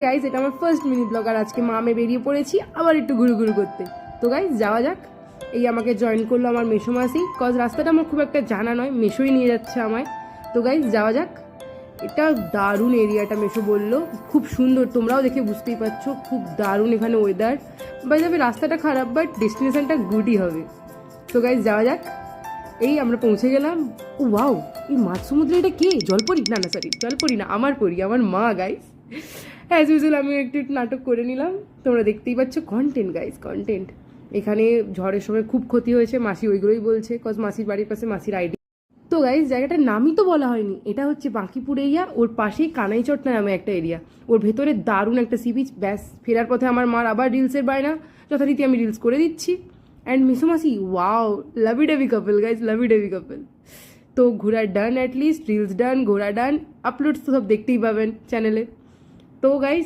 Guys এটা আমার first mini blog, আর আজকে আমি বেরিয়ে পড়েছি আবার একটু ঘুরু ঘুরু করতে। তো গাইজ যাওয়া যাক। এই আমাকে জয়েন করলো আমার মেসো মাসি, কজ রাস্তাটা আমার খুব একটা জানা নয়, মেসোই নিয়ে যাচ্ছে আমায়। তো গাইজ যাওয়া যাক। এটা দারুণ এরিয়াটা, মেসো বললো খুব সুন্দর, তোমরাও দেখে বুঝতেই পারছো খুব দারুণ এখানে ওয়েদার। বাই যাবে রাস্তাটা খারাপ বাট ডেস্টিনেশনটা গুডই হবে। তো গাইজ যাওয়া যাক। এই আমরা পৌঁছে গেলাম। ও ওয়াও, এই মাছ সমুদ্রে এটা কে? জলপরি? না না সরি, জলপরি না, আমার পরি, আমার মা। গাইজ অ্যাজ ইউজুয়াল আমি একটু নাটক করে নিলাম, তোমরা দেখতেই পাচ্ছ। Content guys, content. এখানে ঝড়ের সময় খুব ক্ষতি হয়েছে, মাসি ওইগুলোই বলছে, কজ মাসির বাড়ির পাশে মাসির আইডি। তো গাইজ জায়গাটার নামই তো বলা হয়নি, এটা হচ্ছে বাঁকিপুর এরিয়া, ওর পাশেই কানাইচট্টা নামে একটা এরিয়া, ওর ভেতরে দারুণ একটা সি বিচ। ব্যাস ফেরার পথে আমার মার আবার রিলসের বায়না, যথারীতি আমি রিলস করে দিচ্ছি। অ্যান্ড মিসো মাসি ওয়াও, লাভি ডেভি কাপল গাইজ, লাভি ডেভি কাপল। তো ঘোরা ডান, অ্যাটলিস্ট রিলস ডান, ঘোরা ডান, আপলোডস তো সব দেখতেই পাবেন চ্যানেলে। তো গাইজ